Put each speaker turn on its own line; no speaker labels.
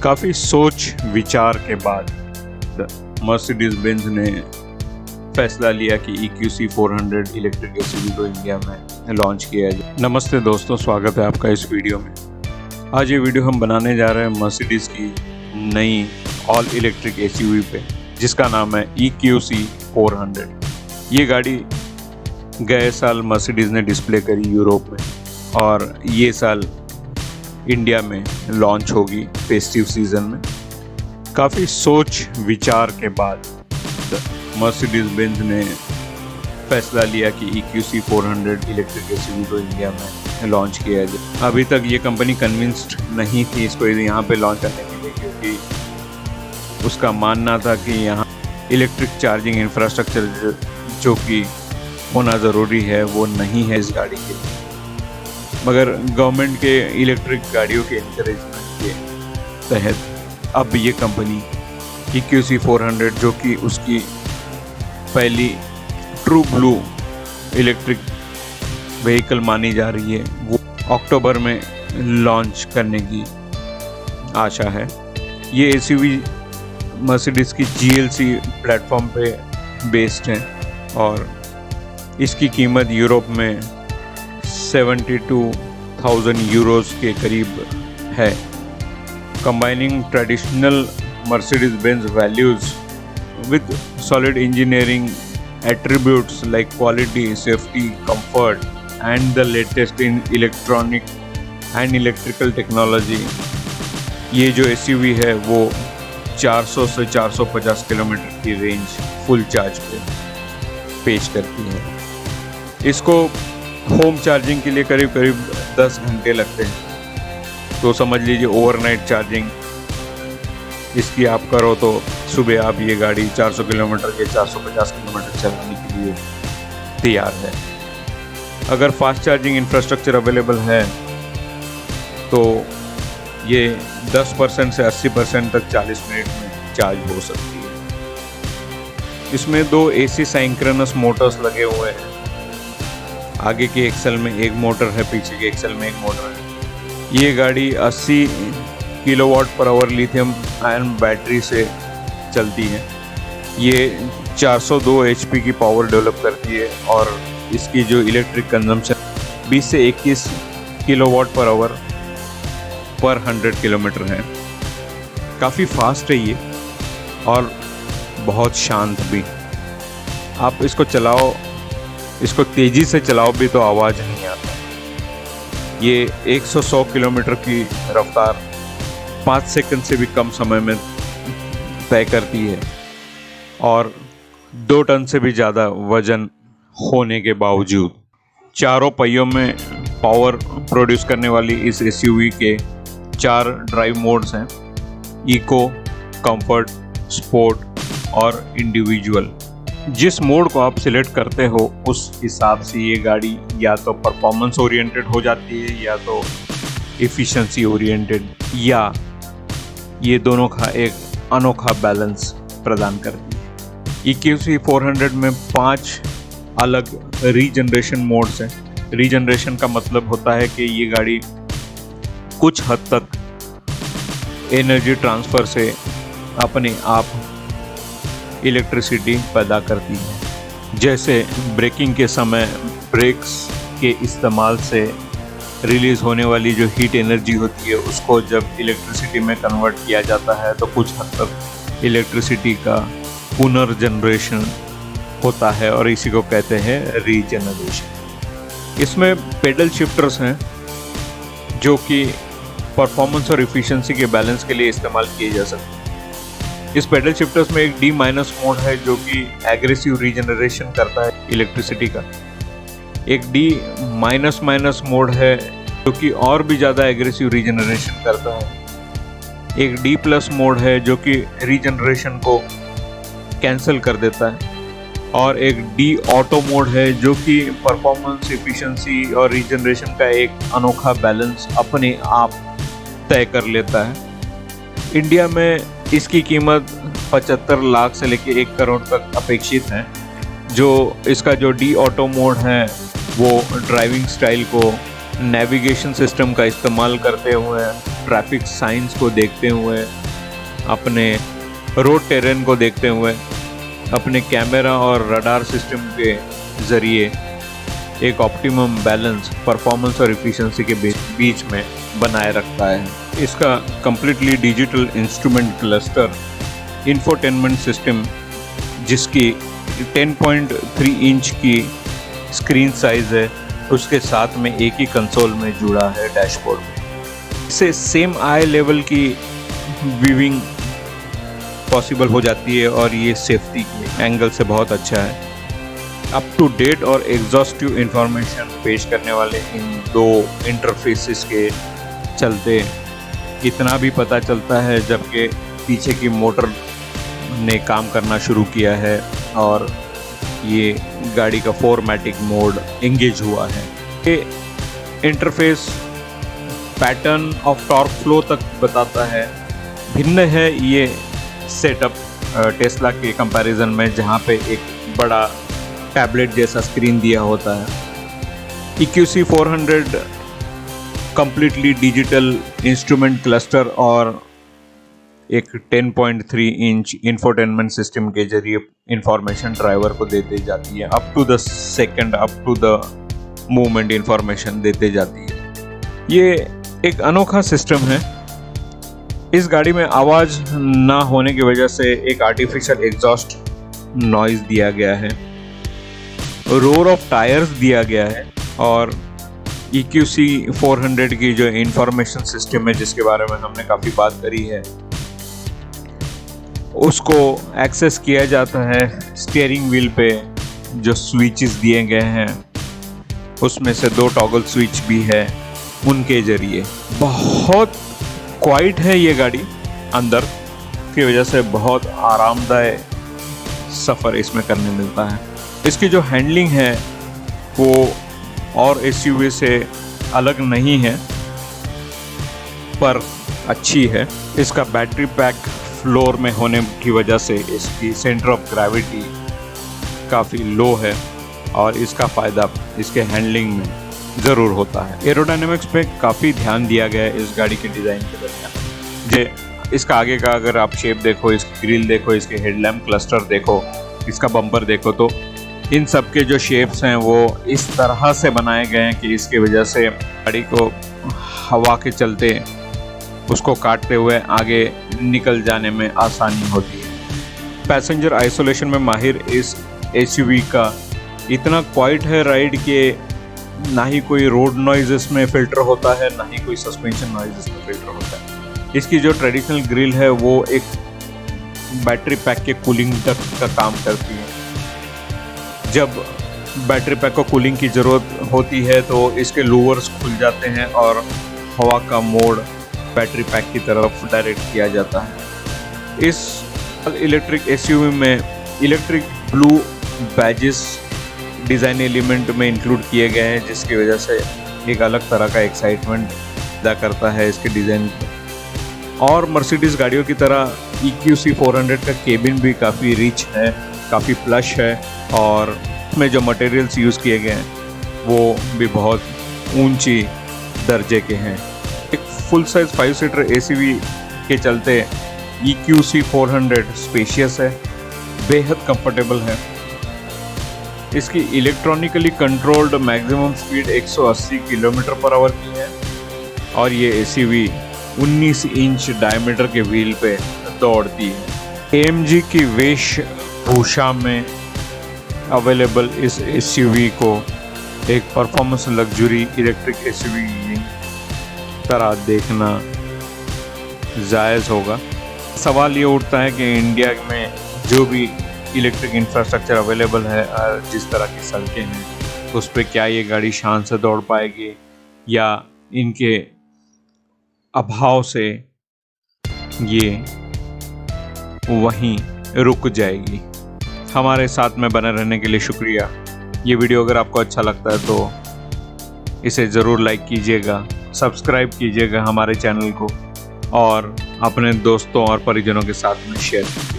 काफ़ी सोच विचार के बाद मर्सिडीज बेंज ने फैसला लिया कि EQC 400 इलेक्ट्रिक एसयूवी को इंडिया में लॉन्च किया जाए। नमस्ते दोस्तों, स्वागत है आपका इस वीडियो में। आज ये वीडियो हम बनाने जा रहे हैं मर्सिडीज की नई ऑल इलेक्ट्रिक एसयूवी पे, जिसका नाम है EQC 400। ये गाड़ी गए साल मर्सिडीज ने डिस्प्ले करी यूरोप में और ये साल इंडिया में लॉन्च होगी फेस्टिव सीज़न में। काफ़ी सोच विचार के बाद मर्सिडीज बेंज ने फैसला लिया कि EQC 400 इलेक्ट्रिक एसयूवी को इंडिया में लॉन्च किया जाए। अभी तक ये कंपनी कन्विंस्ड नहीं थी इसको यहाँ पे लॉन्च करने के लिए, क्योंकि उसका मानना था कि यहाँ इलेक्ट्रिक चार्जिंग इंफ्रास्ट्रक्चर जो कि होना ज़रूरी है वो नहीं है इस गाड़ी के लिए। मगर गवर्नमेंट के इलेक्ट्रिक गाड़ियों के इंकरेजमेंट के तहत अब ये कंपनी EQC 400, जो कि उसकी पहली ट्रू ब्लू इलेक्ट्रिक व्हीकल मानी जा रही है, वो अक्टूबर में लॉन्च करने की आशा है। ये एसयूवी मर्सिडीज की GLC प्लेटफॉर्म पे बेस्ड है और इसकी कीमत यूरोप में 72,000 यूरोस के करीब है। Combining traditional Mercedes-Benz values with solid engineering attributes like quality, safety, comfort and the latest in electronic and electrical technology, ये जो SUV है वो 400 से 450 किलोमीटर की रेंज फुल चार्ज पे पेश करती है। इसको होम चार्जिंग के लिए करीब 10 घंटे लगते हैं, तो समझ लीजिए ओवरनाइट चार्जिंग इसकी आप करो तो सुबह आप ये गाड़ी 400 किलोमीटर के 450 किलोमीटर चलाने के लिए तैयार है। अगर फास्ट चार्जिंग इंफ्रास्ट्रक्चर अवेलेबल है तो ये 10% से 80% तक 40 मिनट में चार्ज हो सकती है। इसमें 2 AC साइंक्रोनस मोटर्स लगे हुए हैं। आगे के एक्सल में एक मोटर है, पीछे के एक्सल में एक मोटर है। ये गाड़ी 80 kilowatt per hour lithium ion battery से चलती है। ये 402 HP की पावर डेवलप करती है और इसकी जो इलेक्ट्रिक कंजम्पशन 20 से 21 किलोवाट पर आवर पर 100 किलोमीटर है। काफ़ी फास्ट है ये और बहुत शांत भी। आप इसको चलाओ, इसको तेज़ी से चलाओ भी तो आवाज़ नहीं आता। ये 100 किलोमीटर की रफ्तार 5 सेकंड से भी कम समय में तय करती है और 2 टन से भी ज़्यादा वजन होने के बावजूद चारों पहियों में पावर प्रोड्यूस करने वाली इस एसयूवी के 4 ड्राइव मोड्स हैं: इको, कंफर्ट, स्पोर्ट और इंडिविजुअल। जिस मोड को आप सिलेक्ट करते हो उस हिसाब से ये गाड़ी या तो परफॉर्मेंस ओरिएंटेड हो जाती है या तो एफिशिएंसी ओरिएंटेड, या ये दोनों का एक अनोखा बैलेंस प्रदान करती है। EQC 400 में 5 अलग रीजनरेशन मोड्स हैं। रीजनरेशन का मतलब होता है कि ये गाड़ी कुछ हद तक एनर्जी ट्रांसफ़र से अपने आप इलेक्ट्रिसिटी पैदा करती है। जैसे ब्रेकिंग के समय ब्रेक्स के इस्तेमाल से रिलीज़ होने वाली जो हीट एनर्जी होती है उसको जब इलेक्ट्रिसिटी में कन्वर्ट किया जाता है तो कुछ हद तक इलेक्ट्रिसिटी का पुनर्जनरेशन होता है और इसी को कहते हैं रीजनरेशन। इसमें पेडल शिफ्टर्स हैं जो कि परफॉर्मेंस और एफिशिएंसी के बैलेंस के लिए इस्तेमाल किए जा सकते हैं। इस पेडल शिफ्टर्स में एक D- मोड है जो कि एग्रेसिव रीजनरेशन करता है इलेक्ट्रिसिटी का। एक D- मोड है जो कि और भी ज़्यादा एग्रेसिव रीजनरेशन करता है। एक D+ मोड है जो कि रीजनरेशन को कैंसिल कर देता है और एक D ऑटो मोड है जो कि परफॉर्मेंस, एफिशिएंसी और रीजनरेशन का एक अनोखा बैलेंस अपने आप तय कर लेता है। इंडिया में इसकी कीमत 75 लाख से लेकर 1 करोड़ तक अपेक्षित है। जो इसका जो D ऑटो मोड है वो ड्राइविंग स्टाइल को नेविगेशन सिस्टम का इस्तेमाल करते हुए, ट्रैफिक साइंस को देखते हुए, अपने रोड टेरेन को देखते हुए, अपने कैमरा और रडार सिस्टम के ज़रिए एक ऑप्टिमम बैलेंस परफॉर्मेंस और एफिशिएंसी के बीच में बनाए रखता है। इसका completely digital instrument cluster infotainment system, जिसकी 10.3 इंच की स्क्रीन साइज़ है, उसके साथ में एक ही कंसोल में जुड़ा है डैशबोर्ड में। इससे सेम आई लेवल की व्यूइंग पॉसिबल हो जाती है और ये सेफ्टी के एंगल से बहुत अच्छा है। अप टू डेट और एग्जॉस्टिव इंफॉर्मेशन पेश करने वाले इन दो इंटरफेसेस के चलते इतना भी पता चलता है जबकि पीछे की मोटर ने काम करना शुरू किया है और ये गाड़ी का 4मैटिक मोड एंगेज हुआ है। ये interface pattern of torque flow तक बताता है। भिन्न है ये सेटअप टेस्ला के कंपैरिजन में, जहाँ पे एक बड़ा टैबलेट जैसा स्क्रीन दिया होता है। EQC 400 completely digital instrument cluster और एक 10.3 इंच इंफोटेनमेंट सिस्टम के जरिए इंफॉर्मेशन ड्राइवर को देते जाती है। Up to the second, up to the movement information देते जाती है। ये एक अनोखा सिस्टम है। इस गाड़ी में आवाज़ ना होने की वजह से एक आर्टिफिशियल एग्जॉस्ट नॉइज दिया गया है, रोर ऑफ टायर्स दिया गया है और EQC 400 की जो इंफॉर्मेशन सिस्टम है, जिसके बारे में हमने काफ़ी बात करी है, उसको एक्सेस किया जाता है स्टीयरिंग व्हील पे जो स्विचेस दिए गए हैं, उसमें से 2 टॉगल स्विच भी है, उनके जरिए। बहुत क्वाइट है ये गाड़ी अंदर की वजह से बहुत आरामदायक सफ़र इसमें करने मिलता है। इसकी जो हैंडलिंग है वो और SUV से अलग नहीं है पर अच्छी है। इसका बैटरी पैक फ्लोर में होने की वजह से इसकी सेंटर ऑफ ग्रेविटी काफ़ी लो है और इसका फ़ायदा इसके हैंडलिंग में ज़रूर होता है। एरोडायनेमिक्स पे काफ़ी ध्यान दिया गया है इस गाड़ी के डिज़ाइन के दरमियान। जे इसका आगे का अगर आप शेप देखो, इसकी ग्रिल देखो, इसके हेडलैम्प क्लस्टर देखो, इसका बम्पर देखो, तो इन सब के जो शेप्स हैं वो इस तरह से बनाए गए हैं कि इसकी वजह से गाड़ी को हवा के चलते उसको काटते हुए आगे निकल जाने में आसानी होती है। पैसेंजर आइसोलेशन में माहिर इस SUV का इतना क्वाइट है राइड के ना ही कोई रोड नॉइज़ इसमें फ़िल्टर होता है, ना ही कोई सस्पेंशन नॉइज़ इसमें फ़िल्टर होता है। इसकी जो ट्रेडिशनल ग्रिल है वो एक बैटरी पैक के कूलिंग तक का काम करती है। जब बैटरी पैक को कूलिंग की ज़रूरत होती है तो इसके लूवर्स खुल जाते हैं और हवा का मोड़ बैटरी पैक की तरफ डायरेक्ट किया जाता है। इस इलेक्ट्रिक SUV में electric blue badges design element में इंक्लूड किए गए हैं, जिसकी वजह से एक अलग तरह का एक्साइटमेंट पैदा करता है इसके डिज़ाइन। और मर्सिडीज़ गाड़ियों की तरह EQC 400 का केबिन भी काफ़ी रिच है, काफ़ी प्लश है और उसमें जो मटेरियल्स यूज़ किए गए हैं वो भी बहुत ऊंची दर्जे के हैं। एक फुल साइज़ 5 सीटर SUV के चलते EQC 400 स्पेशियस है, बेहद कंफर्टेबल है। इसकी इलेक्ट्रॉनिकली कंट्रोल्ड मैक्सिमम स्पीड 180 किलोमीटर/आवर की है और ये SUV 19 इंच डायमीटर के व्हील पे दौड़ती है। AMG की वेशभूषा में अवेलेबल इस SUV को एक परफॉर्मेंस लग्जरी इलेक्ट्रिक SUV तरह देखना जायज़ होगा। सवाल ये उठता है कि इंडिया में जो भी इलेक्ट्रिक इंफ्रास्ट्रक्चर अवेलेबल है, जिस तरह की सड़कें हैं, उस पर क्या ये गाड़ी शान से दौड़ पाएगी या इनके अभाव से ये वहीं रुक जाएगी। हमारे साथ में बने रहने के लिए शुक्रिया। ये वीडियो अगर आपको अच्छा लगता है तो इसे ज़रूर लाइक कीजिएगा, सब्सक्राइब कीजिएगा हमारे चैनल को और अपने दोस्तों और परिजनों के साथ में शेयर कीजिए।